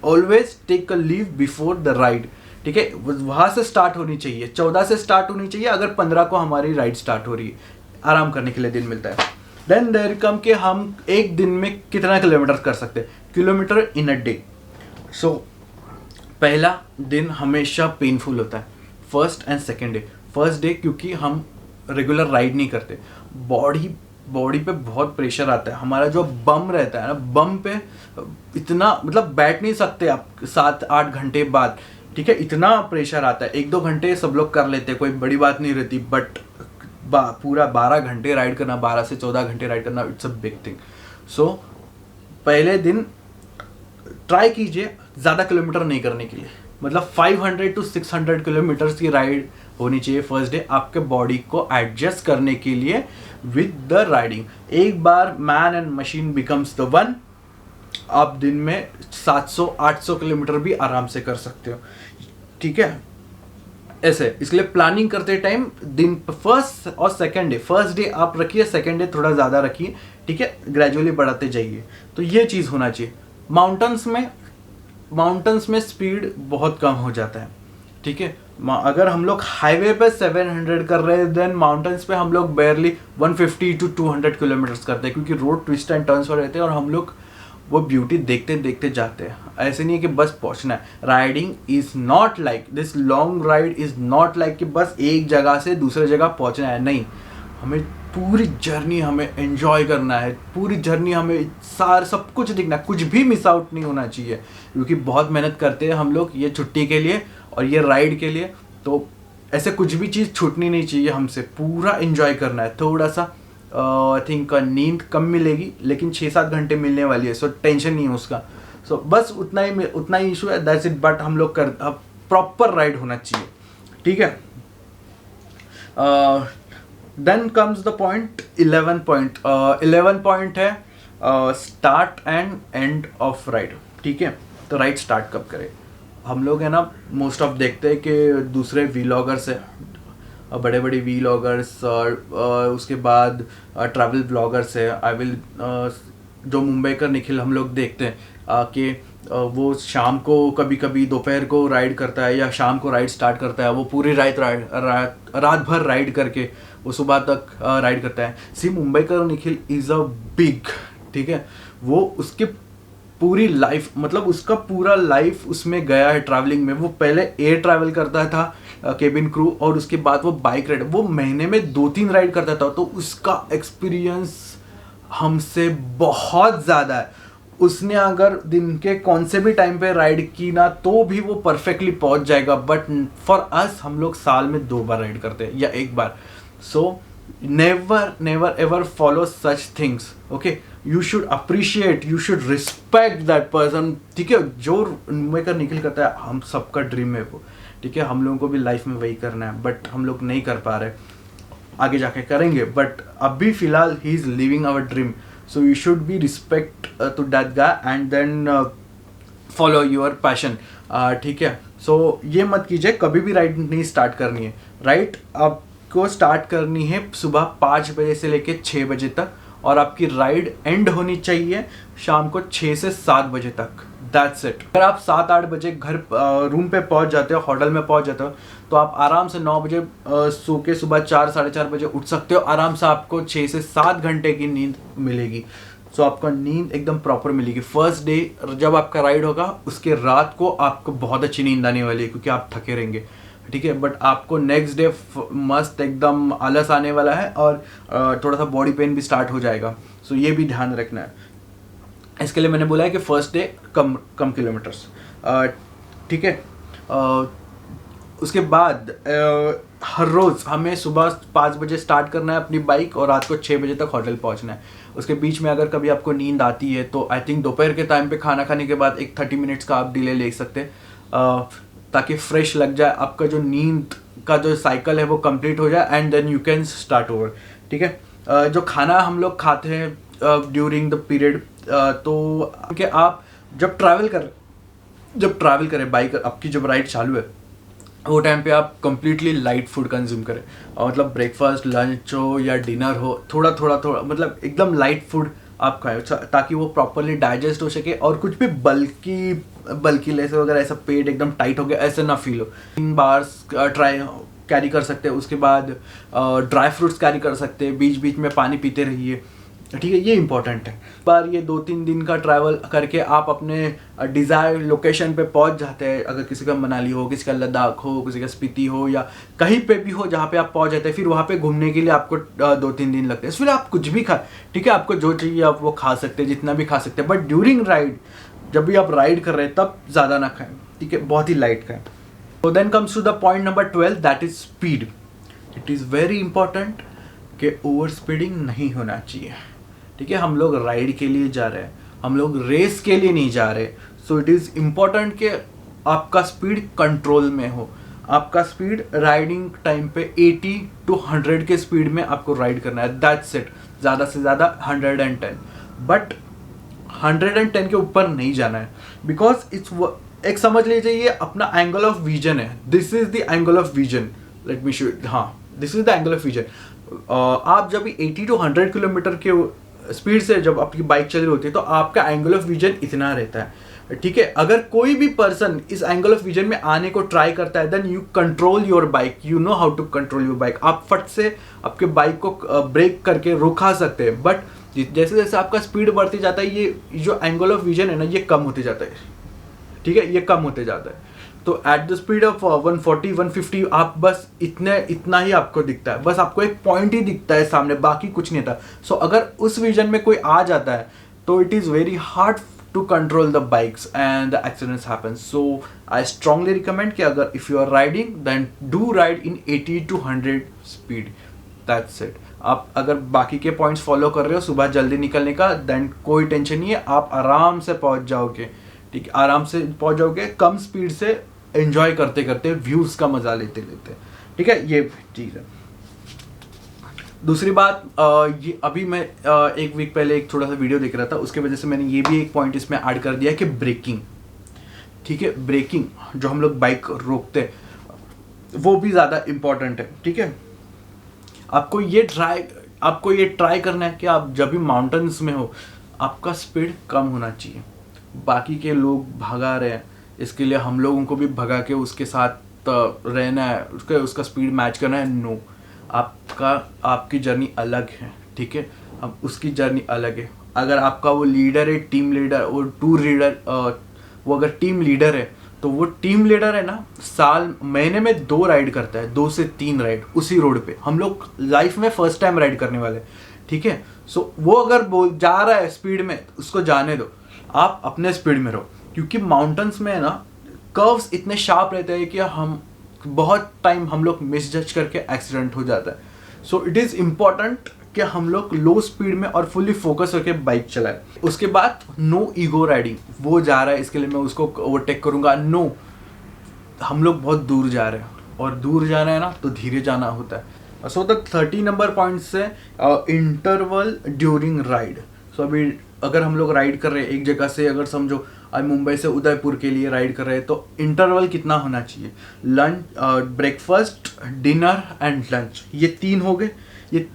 always take a leave before the ride, ठीक है। वहाँ से स्टार्ट होनी चाहिए, 14 से स्टार्ट होनी चाहिए। अगर 15 को हमारी राइड स्टार्ट हो रही है, आराम करने के लिए दिन मिलता है। देन देयर कम कि हम एक दिन में कितना किलोमीटर कर सकते हैं, किलोमीटर इन अ डे। सो पहला दिन हमेशा पेनफुल होता है, first and second day. First day क्योंकि हम रेगुलर राइड नहीं करते, बॉडी पे बहुत प्रेशर आता है, हमारा जो बम रहता है ना, बम पे इतना मतलब बैठ नहीं सकते आप 7-8 घंटे बाद, ठीक है, इतना प्रेशर आता है। 1-2 घंटे सब लोग कर लेते हैं, कोई बड़ी बात नहीं रहती, बट पूरा 12 घंटे राइड करना, 12 से 14 घंटे राइड करना, इट्स अ बिग थिंग। सो पहले दिन ट्राई कीजिए ज़्यादा किलोमीटर नहीं करने के लिए, मतलब 500 to 600 किलोमीटर्स की राइड होनी चाहिए फर्स्ट डे, आपके बॉडी को एडजस्ट करने के लिए विद द राइडिंग। एक बार man and machine becomes the one, आप दिन में 700-800 किलोमीटर भी आराम से कर सकते हो, ठीक है। ऐसे इसलिए प्लानिंग करते टाइम दिन फर्स्ट और सेकंड डे, फर्स्ट डे आप रखिए, सेकंड डे थोड़ा ज़्यादा रखिए, ठीक है, ग्रेजुअली बढ़ाते जाइए। तो ये चीज़ होना चाहिए। माउंटेन्स में स्पीड बहुत कम हो जाता है, ठीक है। अगर हम लोग हाईवे पे 700 कर रहे हैं, देन माउंटेन्स पे हम लोग बेयरली 150 टू 200 किलोमीटर्स करते हैं, क्योंकि रोड ट्विस्ट एंड टर्न्स हो रहते हैं और हम लोग वो ब्यूटी देखते देखते जाते हैं। ऐसे नहीं है कि बस पहुंचना है। Riding is not like this, long ride is not like कि बस एक जगह से दूसरे जगह पहुंचना है, नहीं। हमें पूरी जर्नी हमें एंजॉय करना है, पूरी जर्नी हमें सब कुछ दिखना है, कुछ भी मिस आउट नहीं होना चाहिए, क्योंकि बहुत मेहनत करते हैं हम लोग ये छुट्टी के लिए और ये राइड के लिए। तो ऐसे कुछ भी चीज़ छूटनी नहीं चाहिए हमसे, पूरा एंजॉय करना है। थोड़ा सा आई थिंक नींद कम मिलेगी, लेकिन 6-7 घंटे मिलने वाली है, सो टेंशन नहीं है उसका। सो बस उतना ही इशू है, दैट्स इट। बट हम लोग प्रॉपर राइड होना चाहिए, ठीक है। Then comes the point 11 point. 11 point है start and end of ride, ठीक है। तो राइड स्टार्ट कब करें? हम लोग है ना मोस्ट ऑफ देखते हैं कि दूसरे वीलॉगर्स है, बड़े बड़े वीलॉगर्स, और उसके बाद ट्रैवल ब्लॉगर्स है। जो मुंबई का निखिल हम लोग देखते हैं कि वो शाम को कभी कभी दोपहर को राइड करता है या शाम को राइड स्टार्ट करता है, वो पूरी रात भर राइड करके वो सुबह तक राइड करता है। सी मुंबई का निखिल इज़ अ बिग, ठीक है। वो उसके पूरी लाइफ, मतलब उसका पूरा लाइफ उसमें गया है ट्रैवलिंग में। वो पहले एयर ट्रैवल करता था केबिन क्रू, और उसके बाद वो बाइक राइड, वो महीने में 2-3 राइड करता था। तो उसका एक्सपीरियंस हमसे बहुत ज़्यादा है। उसने अगर दिन के कौन से भी टाइम पे राइड की ना, तो भी वो परफेक्टली पहुंच जाएगा। बट फॉर अस, हम लोग साल में 2 बार राइड करते हैं या 1 बार। सो never ever follow such things, okay? You should appreciate, you should respect that person, ठीक है। जो मुंबई का निकल करता है, हम सबका ड्रीम है वो, ठीक है। हम लोगों को भी लाइफ में वही करना है, बट हम लोग नहीं कर पा रहे, आगे जाके करेंगे। बट अभी फिलहाल ही is living our dream, so you should be respect to that guy and then follow your passion, ठीक है। सो ये मत कीजिए, कभी भी राइड नहीं स्टार्ट करनी है। राइड आपको स्टार्ट करनी है सुबह 5 बजे से लेके 6 बजे तक, और आपकी राइड एंड होनी चाहिए शाम को 6 से 7 बजे तक। That's it. अगर आप 7-8 बजे घर रूम पे पहुंच जाते हो, होटल में पहुंच जाते हो, तो आप आराम से 9 बजे सो के सुबह 4-4:30 बजे उठ सकते हो। आराम से आपको 6 से 7 घंटे की नींद मिलेगी। सो आपका नींद एकदम प्रॉपर मिलेगी। फर्स्ट डे जब आपका राइड होगा, उसके रात को आपको बहुत अच्छी नींद आने वाली है, क्योंकि आप थके रहेंगे, ठीक है। बट आपको नेक्स्ट डे मस्त एकदम आलस आने वाला है, और थोड़ा सा बॉडी पेन भी स्टार्ट हो जाएगा। सो ये भी ध्यान रखना है। इसके लिए मैंने बोला है कि फर्स्ट डे कम किलोमीटर्स, ठीक है। उसके बाद हर रोज़ हमें सुबह 5 बजे स्टार्ट करना है अपनी बाइक, और रात को 6 बजे तक होटल पहुंचना है। उसके बीच में अगर कभी आपको नींद आती है, तो आई थिंक दोपहर के टाइम पे खाना खाने के बाद एक 30 मिनट्स का आप डिले ले सकते हैं, ताकि फ्रेश लग जाए, आपका जो नींद का जो साइकिल है वो कंप्लीट हो जाए, and then you can start over, ठीक है। जो खाना हम लोग खाते हैं ड्यूरिंग द पीरियड, तो कि आप जब ट्रैवल करें बाइक, आपकी जब राइड चालू है, वो टाइम पे आप कम्प्लीटली लाइट फूड कंज्यूम करें, मतलब ब्रेकफास्ट, लंच हो या डिनर हो, थोड़ा मतलब एकदम लाइट फूड आप खाएं, ताकि वो प्रॉपरली डाइजेस्ट हो सके, और कुछ भी बल्कि लेसे वगैरह ऐसा पेट एकदम टाइट हो गया ऐसा ना फील हो। 3 बार्स कैरी कर सकते हैं। उसके बाद ड्राई फ्रूट्स कैरी कर सकते हैं। बीच बीच में पानी पीते रहिए, ठीक है। ये इंपॉर्टेंट है। बार ये 2-3 दिन का ट्रैवल करके आप अपने डिज़ायर लोकेशन पे पहुंच जाते हैं। अगर किसी का मनाली हो, किसी का लद्दाख हो, किसी का स्पीति हो, या कहीं पे भी हो जहाँ पे आप पहुंच जाते हैं, फिर वहाँ पे घूमने के लिए आपको 2-3 दिन लगते हैं। फिर आप कुछ भी खा, ठीक है, आपको जो चाहिए आप वो खा सकते हैं, जितना भी खा सकते हैं। बट ड्यूरिंग राइड, जब भी आप राइड कर रहे हैं, तब ज़्यादा ना खाएं, ठीक है, बहुत ही लाइट खाएं। तो then comes to the point number 12, that is speed. It is very important कि ओवर स्पीडिंग नहीं होना चाहिए, ठीक है। हम लोग राइड के लिए जा रहे हैं, हम लोग रेस के लिए नहीं जा रहे। सो इट इज़ इम्पॉर्टेंट कि आपका स्पीड कंट्रोल में हो। आपका स्पीड राइडिंग टाइम पे 80 to 100 के स्पीड में आपको राइड करना है, दैट्स इट। ज़्यादा से ज़्यादा 110, बट 110 के ऊपर नहीं जाना है, बिकॉज इट्स एक समझ लीजिए ये अपना एंगल ऑफ विजन है, this is the angle of vision, let me show, हाँ this is the angle of vision. आप जब 80 to 100 किलोमीटर के स्पीड से जब आपकी बाइक चल रही होती है तो आपका एंगल ऑफ विजन इतना रहता है, ठीक है। अगर कोई भी पर्सन इस एंगल ऑफ विजन में आने को ट्राई करता है, then you control your bike, you know how to control your bike. आप फट से आपके बाइक को ब्रेक करके रुका सकते हैं, बट जैसे जैसे आपका स्पीड बढ़ती जाता है ये जो एंगल ऑफ विजन है ना ये कम होते जाता है, ठीक है, ये कम होते जाता है। तो एट द स्पीड ऑफ 140 150 आप बस इतना ही आपको दिखता है, बस आपको एक पॉइंट ही दिखता है सामने, बाकी कुछ नहीं था। सो अगर उस विजन में कोई आ जाता है तो it is very hard to control the bikes and the accidents happen. So I strongly recommend कि अगर if you are riding then do ride in 80 to 100 speed, that's it. आप अगर बाकी के पॉइंट्स फॉलो कर रहे हो सुबह जल्दी निकलने का, देन कोई टेंशन नहीं है, आप आराम से पहुंच जाओगे, ठीक है, आराम से पहुंच जाओगे, कम स्पीड से एंजॉय करते करते, व्यूज का मजा लेते लेते, ठीक है, ये चीज़ है। दूसरी बात, ये अभी मैं एक वीक पहले एक थोड़ा सा वीडियो देख रहा था, उसके वजह से मैंने ये भी एक पॉइंट इसमें ऐड कर दिया कि ब्रेकिंग, ठीक है, ब्रेकिंग जो हम लोग बाइक रोकते हैं वो भी ज़्यादा इम्पोर्टेंट है, ठीक है। आपको ये ट्राई करना है कि आप जब भी माउंटेन्स में हो आपका स्पीड कम होना चाहिए। बाकी के लोग भगा रहे हैं, इसके लिए हम लोगों को भी भगा के उसके साथ रहना है, उसका स्पीड मैच करना है। नो, आपकी जर्नी अलग है, ठीक है, अब उसकी जर्नी अलग है। अगर आपका वो लीडर है, टीम लीडर, वो टूर लीडर, वो अगर टीम लीडर है तो वो टीम लीडर है ना, महीने में 2 राइड करता है, 2 से 3 राइड उसी रोड पे। हम लोग लाइफ में फर्स्ट टाइम राइड करने वाले, ठीक है। सो वो अगर जा रहा है स्पीड में, उसको जाने दो, आप अपने स्पीड में रहो, क्योंकि माउंटेन्स में है ना कर्व्स इतने शार्प रहते हैं कि हम बहुत टाइम हम लोग मिसजज करके एक्सीडेंट हो जाता है। सो इट इज़ इम्पॉर्टेंट कि हम लोग लो स्पीड में और फुल्ली फोकस होकर बाइक चलाए। उसके बाद नो ईगो राइडिंग, वो जा रहा है इसके लिए मैं उसको ओवरटेक करूंगा, नो, हम लोग बहुत दूर जा रहे हैं और दूर जाना है ना तो धीरे जाना होता है। सो द 30 नंबर पॉइंट से इंटरवल ड्यूरिंग राइड। सो अभी अगर हम लोग राइड कर रहे हैं एक जगह से, अगर समझो आज मुंबई से उदयपुर के लिए राइड कर रहे हैं, तो इंटरवल कितना होना चाहिए? Lunch, breakfast, dinner and lunch, ये 3 हो गए। ये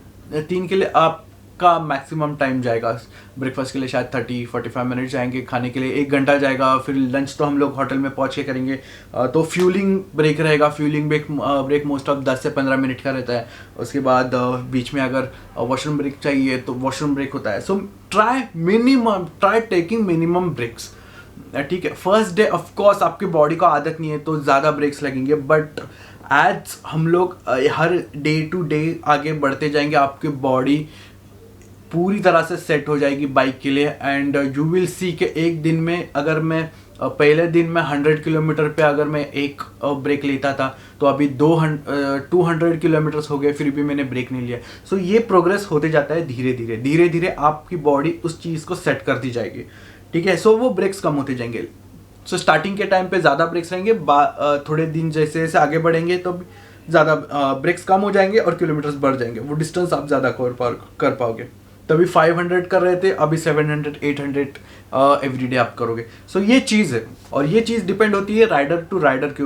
3 के लिए आपका मैक्सिमम टाइम जाएगा। ब्रेकफास्ट के लिए शायद 30-45 मिनट जाएंगे, खाने के लिए 1 घंटा जाएगा, फिर लंच तो हम लोग होटल में पहुंच के करेंगे। तो फ्यूलिंग ब्रेक रहेगा, फ्यूलिंग ब्रेक मोस्ट ऑफ 10 से 15 मिनट का रहता है। उसके बाद बीच में अगर वॉशरूम ब्रेक चाहिए तो वॉशरूम ब्रेक होता है। So try taking minimum breaks, ठीक है। फर्स्ट डे ऑफ कोर्स आपकी बॉडी को आदत नहीं है तो ज़्यादा ब्रेक्स लगेंगे, बट एज हम लोग हर डे टू डे आगे बढ़ते जाएंगे, आपकी बॉडी पूरी तरह से सेट हो जाएगी बाइक के लिए। एंड यू विल सी कि एक दिन में अगर मैं पहले दिन में 100 किलोमीटर पे अगर मैं एक ब्रेक लेता था तो अभी 200 किलोमीटर्स हो गए, फिर भी मैंने ब्रेक नहीं लिया। सो ये प्रोग्रेस होते जाता है धीरे धीरे आपकी बॉडी उस चीज़ को सेट करती जाएगी, ठीक है। सो वो ब्रेक्स कम होते जाएंगे। सो स्टार्टिंग के टाइम पे ज़्यादा ब्रेक्स रहेंगे, थोड़े दिन जैसे जैसे आगे बढ़ेंगे तो ज़्यादा ब्रेक्स कम हो जाएंगे और किलोमीटर्स बढ़ जाएंगे, वो डिस्टेंस आप ज़्यादा कर पाओगे। तभी 500 कर रहे थे, अभी 700 800 एवरीडे आप करोगे। सो ये चीज़ है, और ये चीज़ डिपेंड होती है राइडर टू राइडर के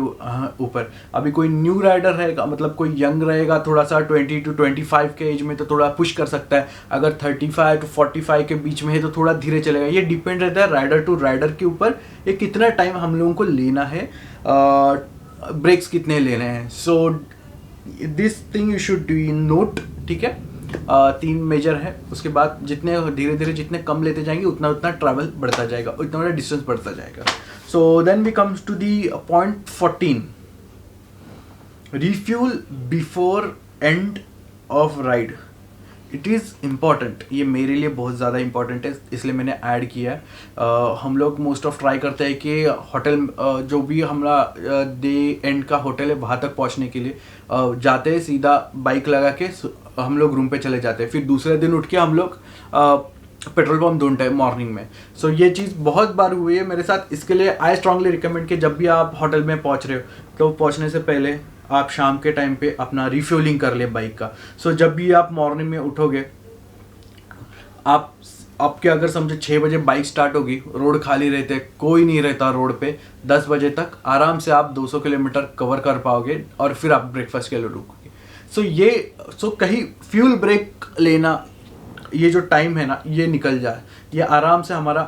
ऊपर। अभी कोई न्यू राइडर रहेगा, मतलब कोई यंग रहेगा थोड़ा सा 20 to 25 के एज में, तो थोड़ा पुश कर सकता है। अगर 35 to 45 के बीच में है तो थोड़ा धीरे चलेगा। ये डिपेंड रहता है राइडर टू राइडर के ऊपर, ये कितना टाइम हम लोगों को लेना है, ब्रेक्स कितने लेने हैं। So this thing you should do not, ठीक है। 3 मेजर है। उसके बाद जितने धीरे धीरे जितने कम लेते जाएंगे उतना उतना ट्रैवल बढ़ता जाएगा, उतना उतना डिस्टेंस बढ़ता जाएगा। So then we comes to the point 14, refuel before end of ride. It is important, ये मेरे लिए बहुत ज़्यादा इंपॉर्टेंट है, इसलिए मैंने ऐड किया है। हम लोग मोस्ट ऑफ ट्राई करते हैं कि होटल जो भी हमारा डे एंड का होटल है वहाँ तक पहुँचने के लिए जाते हैं, सीधा बाइक लगा के हम लोग रूम पे चले जाते हैं। फिर दूसरे दिन उठ के हम लोग पेट्रोल पंप ढूंढते हैं मॉर्निंग में। सो ये चीज़ बहुत बार हुई है मेरे साथ, इसके लिए आई स्ट्रांगली रिकमेंड कि जब भी आप होटल में पहुँच रहे हो तो पहुँचने से पहले आप शाम के टाइम पे अपना रिफ्यूलिंग कर ले बाइक का। सो जब भी आप मॉर्निंग में उठोगे, आप आपके अगर समझो 6 बजे बाइक स्टार्ट होगी, रोड खाली रहते, कोई नहीं रहता रोड पे, 10 बजे तक आराम से आप 200 किलोमीटर कवर कर पाओगे और फिर आप ब्रेकफास्ट के लिए रुकोगे। सो कहीं फ्यूल ब्रेक लेना, ये जो टाइम है ना ये निकल जाए, ये आराम से हमारा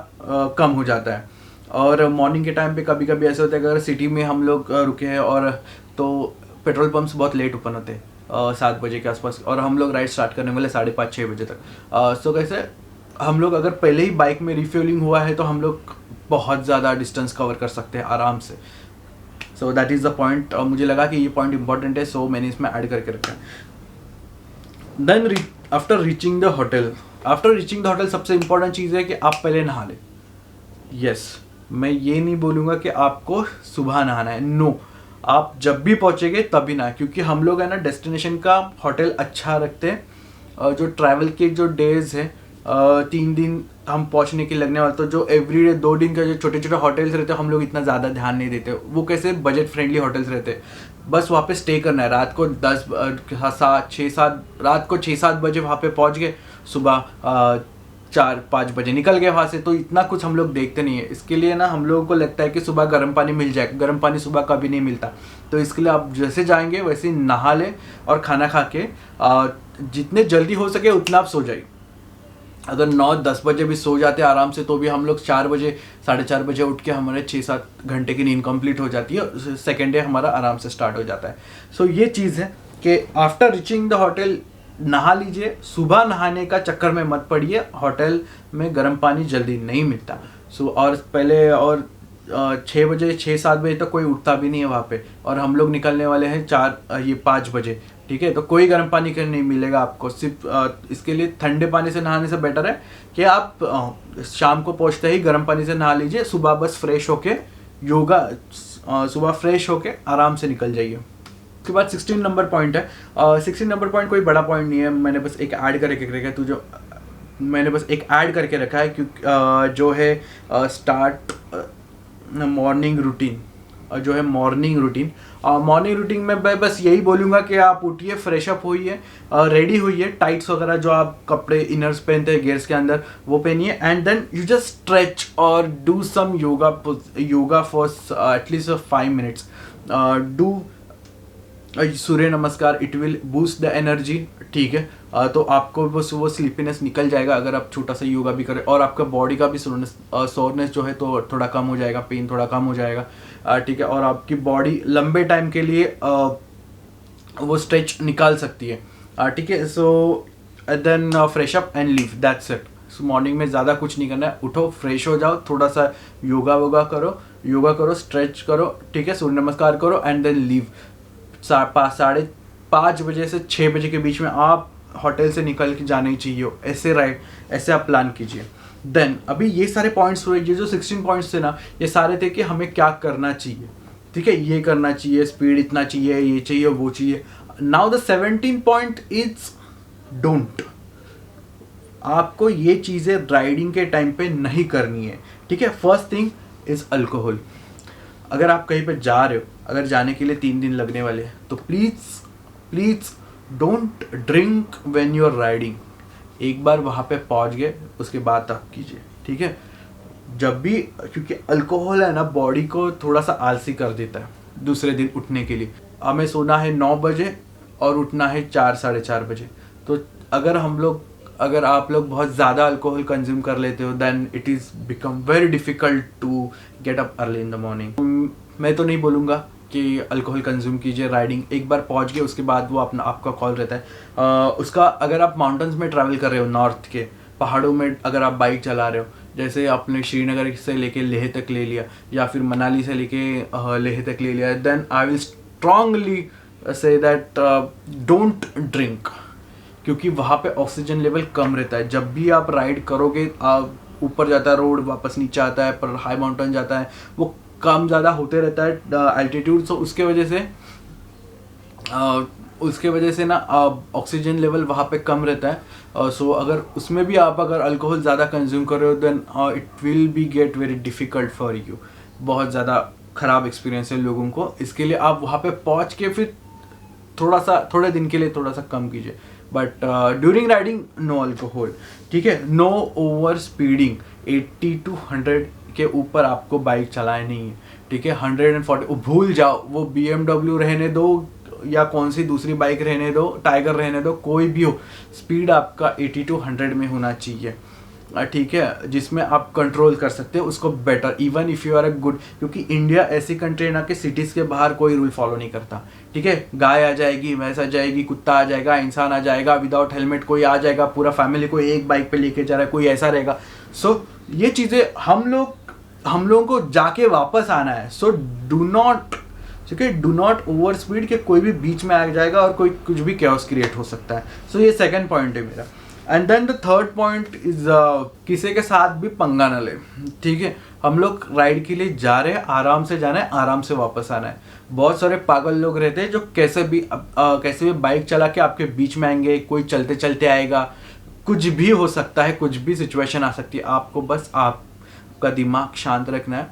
कम हो जाता है। और मॉर्निंग के टाइम पे कभी कभी ऐसे होता है कि अगर सिटी में हम लोग रुके हैं और तो पेट्रोल पंप्स बहुत लेट ओपन होते हैं 7 बजे के आसपास, और हम लोग राइड स्टार्ट करने वाले 5:30-6 बजे तक। सो कैसे हम लोग अगर पहले ही बाइक में रिफ्यूलिंग हुआ है तो हम लोग बहुत ज़्यादा डिस्टेंस कवर कर सकते हैं आराम से। So that is the point. मुझे लगा कि ये पॉइंट इंपॉर्टेंट है, सो मैंने इसमें ऐड करके रखा है। Then after reaching the hotel सबसे इंपॉर्टेंट चीज़ है कि आप पहले नहा लें। यस, मैं ये नहीं बोलूँगा कि आपको सुबह नहाना है, नो, आप जब भी पहुँचेंगे तभी ना, क्योंकि हम लोग है ना डेस्टिनेशन का होटल अच्छा रखते हैं। जो ट्रैवल के जो डेज है 3 दिन हम पहुंचने के लगने वाले, तो जो एवरीडे 2 दिन का जो छोटे छोटे होटल्स रहते हैं हम लोग इतना ज़्यादा ध्यान नहीं देते। वो कैसे बजट फ्रेंडली होटल्स रहते हैं, बस वहाँ पे स्टे करना है। रात को 6-7 रात को 6-7 बजे वहाँ पे पहुँच गए, सुबह 4-5 बजे निकल गए वहाँ से, तो इतना कुछ हम लोग देखते नहीं है। इसके लिए ना हम लोगों को लगता है कि सुबह गर्म पानी मिल जाए, गर्म पानी सुबह कभी नहीं मिलता। तो इसके लिए आप जैसे जाएंगे वैसे ही नहा लें और खाना खा के जितने जल्दी हो सके उतना आप सो जाइए। अगर 9-10 बजे भी सो जाते हैं आराम से तो भी हम लोग 4 बजे 4:30 बजे उठ के हमारे 6-7 घंटे की नींद कंप्लीट हो जाती है, सेकेंड डे हमारा आराम से स्टार्ट हो जाता है। सो ये चीज़ है कि आफ्टर रीचिंग द होटल नहा लीजिए। सुबह नहाने का चक्कर में मत पड़िए, होटल में गर्म पानी जल्दी नहीं मिलता। और पहले और 6-7 बजे तक कोई उठता भी नहीं है वहाँ पे, और हम लोग निकलने वाले हैं 5 बजे, ठीक है। तो कोई गर्म पानी का नहीं मिलेगा आपको, सिर्फ इसके लिए ठंडे पानी से नहाने से बेटर है कि आप शाम को पहुँचते ही गर्म पानी से नहा लीजिए। सुबह बस फ्रेश होके सुबह फ्रेश होके आराम से निकल जाइए। उसके बाद 16 नंबर पॉइंट है। 16 नंबर पॉइंट कोई बड़ा पॉइंट नहीं है, मैंने बस एक ऐड करके रखा है क्योंकि जो है स्टार्ट मॉर्निंग रूटीन, जो है मॉर्निंग रूटीन में मैं बस यही बोलूँगा कि आप उठिए, फ्रेशअप होइए, रेडी होइए, टाइट्स वगैरह जो आप कपड़े इनर्स पहनते हैं गेयर्स के अंदर वो पहनिए, and then you just stretch और do some yoga for at least 5 minutes. Do Surya Namaskar, it will boost the energy, ठीक है। तो आपको वो स्लीपीनेस निकल जाएगा अगर आप छोटा सा योगा भी करें, और आपका बॉडी का भी सोरनेस जो है तो थोड़ा कम हो जाएगा, पेन थोड़ा कम हो जाएगा, ठीक है। और आपकी बॉडी लंबे टाइम के लिए वो स्ट्रेच निकाल सकती है, ठीक है। So then fresh up and leave, that's it. Morning में ज़्यादा कुछ नहीं करना है, उठो, फ्रेश हो जाओ, थोड़ा सा योगा करो, स्ट्रेच करो, ठीक है, सूर्य नमस्कार करो, एंड देन लीव। 5:30 बजे से 6 बजे के बीच में आप होटल से निकल के जाने ही चाहिए, ऐसे आप प्लान कीजिए। देन अभी ये सारे पॉइंट्स हुए, ये जो 16 पॉइंट्स थे ना, ये सारे थे कि हमें क्या करना चाहिए, ठीक है, ये करना चाहिए, स्पीड इतना चाहिए, ये चाहिए, वो चाहिए। Now the 17 point is don't. आपको ये चीज़ें राइडिंग के टाइम पे नहीं करनी है, ठीक है। First thing is alcohol. अगर आप कहीं पे जा रहे हो, अगर जाने के लिए 3 दिन लगने वाले हैं, तो please don't drink when you are riding. एक बार वहाँ पे पहुँच गए उसके बाद आप कीजिए, ठीक है। जब भी, क्योंकि अल्कोहल है ना बॉडी को थोड़ा सा आलसी कर देता है दूसरे दिन उठने के लिए। हमें सोना है 9 बजे और उठना है 4-4:30 बजे, तो अगर आप लोग बहुत ज़्यादा अल्कोहल कंज्यूम कर लेते हो, then it is become very difficult to get up early in the morning. मैं तो नहीं बोलूँगा कि अल्कोहल कंज्यूम कीजिए राइडिंग, एक बार पहुँच गए उसके बाद वो आपका कॉल रहता है। उसका अगर आप माउंटेन्स में ट्रैवल कर रहे हो, नॉर्थ के पहाड़ों में अगर आप बाइक चला रहे हो, जैसे आपने श्रीनगर से लेके लेह तक ले लिया, या फिर मनाली से लेके लेह तक ले लिया, then I will strongly say that don't drink, क्योंकि वहाँ पे ऑक्सीजन लेवल कम रहता है। जब भी आप राइड करोगे, ऊपर जाता है रोड, वापस नीचे आता है, पर हाई माउंटेन जाता है, वो कम ज़्यादा होते रहता है एल्टीट्यूड। सो उसके वजह से ना ऑक्सीजन लेवल वहाँ पे कम रहता है। सो अगर उसमें भी आप अगर अल्कोहल ज़्यादा कंज्यूम कर रहे हो, then it will be get very difficult for you. बहुत ज़्यादा ख़राब एक्सपीरियंस है लोगों को। इसके लिए आप वहाँ पे पहुँच के फिर थोड़े दिन के लिए थोड़ा सा कम कीजिए। But during riding no alcohol, ठीक है। नो ओवर स्पीडिंग, 80 to 100 के ऊपर आपको बाइक चलानी है, ठीक है। 140 भूल जाओ, वो BMW रहने दो या कौन सी दूसरी बाइक रहने दो, टाइगर रहने दो, कोई भी हो, स्पीड आपका 80 to 100 में होना चाहिए, ठीक है, जिसमें आप कंट्रोल कर सकते हो उसको better, even if you are a good, क्योंकि इंडिया ऐसी कंट्री है ना कि सिटीज़ के बाहर कोई रूल फॉलो नहीं करता, ठीक है। गाय आ जाएगी, भैंस आ जाएगी, कुत्ता आ जाएगा, इंसान आ जाएगा, विदाउट हेलमेट कोई आ जाएगा, पूरा फैमिली को एक बाइक पे लेके जा रहा है, कोई ऐसा रहेगा। सो ये चीज़ें हम लोगों को जाके वापस आना है। सो डू नॉट, ठीक है, डू नॉट ओवर स्पीड, के कोई भी बीच में आ जाएगा और कोई कुछ भी कैओस क्रिएट हो सकता है। सो ये सेकंड पॉइंट है मेरा। And then the third point is किसी के साथ भी पंगा न ले, ठीक है। हम लोग राइड के लिए जा रहे हैं, आराम से जाना है, आराम से वापस आना है। बहुत सारे पागल लोग रहते हैं जो कैसे भी बाइक चला के आपके बीच में आएंगे, कोई चलते चलते आएगा, कुछ भी हो सकता है, कुछ भी सिचुएशन आ सकती है। आपको बस आपका दिमाग शांत रखना है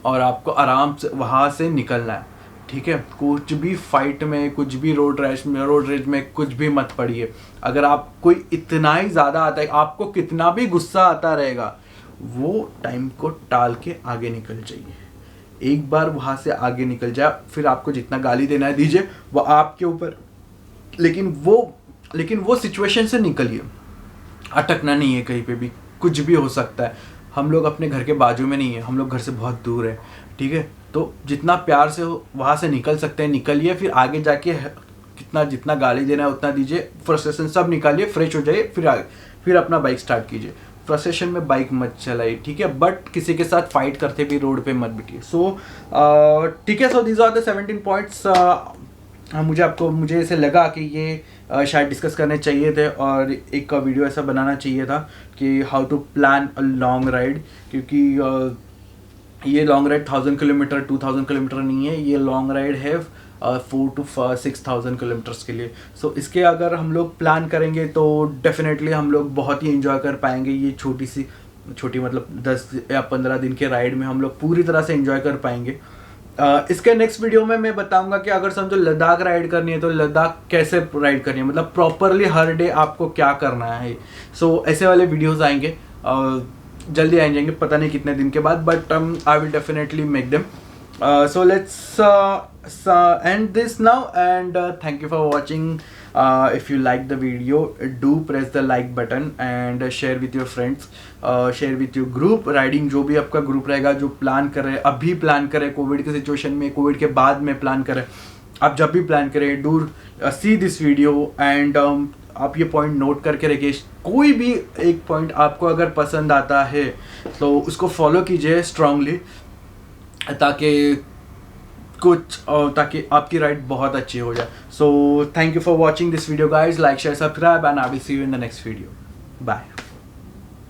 और आपको आराम से वहाँ से निकलना है, ठीक है। कुछ भी फाइट में, कुछ भी रोड रेज में कुछ भी मत पड़िए। अगर आप कोई इतना ही ज़्यादा आता है, आपको कितना भी गुस्सा आता रहेगा, वो टाइम को टाल के आगे निकल जाइए। एक बार वहाँ से आगे निकल जाए, फिर आपको जितना गाली देना है दीजिए, वो आपके ऊपर, लेकिन वो सिचुएशन से निकलिए। अटकना नहीं है कहीं पे भी, कुछ भी हो सकता है। हम लोग अपने घर के बाजू में नहीं है, हम लोग घर से बहुत दूर है, ठीक है। तो जितना प्यार से हो वहाँ से निकल सकते हैं निकलिए, फिर आगे जाके जितना गाली देना है उतना दीजिए, फ्रस्ट्रेशन सब निकालिए, फ्रेश हो जाइए, फिर अपना बाइक स्टार्ट कीजिए। फ्रस्ट्रेशन में बाइक मत चलाइए, ठीक है, बट किसी के साथ फाइट करते भी रोड पे मत बिठिए। सो ठीक है, so these are the 17 points. मुझे ऐसे लगा कि ये शायद डिस्कस करने चाहिए थे और एक वीडियो ऐसा बनाना चाहिए था कि how to plan a long ride, क्योंकि ये लॉन्ग राइड 1000 किलोमीटर 2000 किलोमीटर नहीं है, ये लॉन्ग राइड है 4 to 6,000 किलोमीटर्स के लिए। सो इसके अगर हम लोग प्लान करेंगे तो डेफिनेटली हम लोग बहुत ही एंजॉय कर पाएंगे। ये छोटी मतलब 10 या 15 दिन के राइड में हम लोग पूरी तरह से एंजॉय कर पाएंगे। इसके नेक्स्ट वीडियो में मैं बताऊंगा कि अगर समझो लद्दाख राइड करनी है तो लद्दाख कैसे राइड करनी है, मतलब प्रॉपरली हर डे आपको क्या करना है। सो ऐसे वाले वीडियोस आएंगे, जल्दी आ जाएंगे, पता नहीं कितने दिन के बाद, but I will definitely make them. So let's end this now, and thank you for watching. If you like the video, do press the like button and share with your friends, share with your group riding, जो भी आपका group रहेगा जो plan कर रहे हैं, अभी plan करें कोविड के सिचुएशन में, कोविड के बाद में प्लान करें, आप जब भी प्लान करें, do see this video and आप ये पॉइंट नोट करके रखिए। कोई भी एक पॉइंट आपको अगर पसंद आता है तो उसको फॉलो कीजिए स्ट्रांगली, ताकि आपकी राइड बहुत अच्छी हो जाए। So thank you for watching this video guys, like share subscribe and I will see you in the next video. Bye.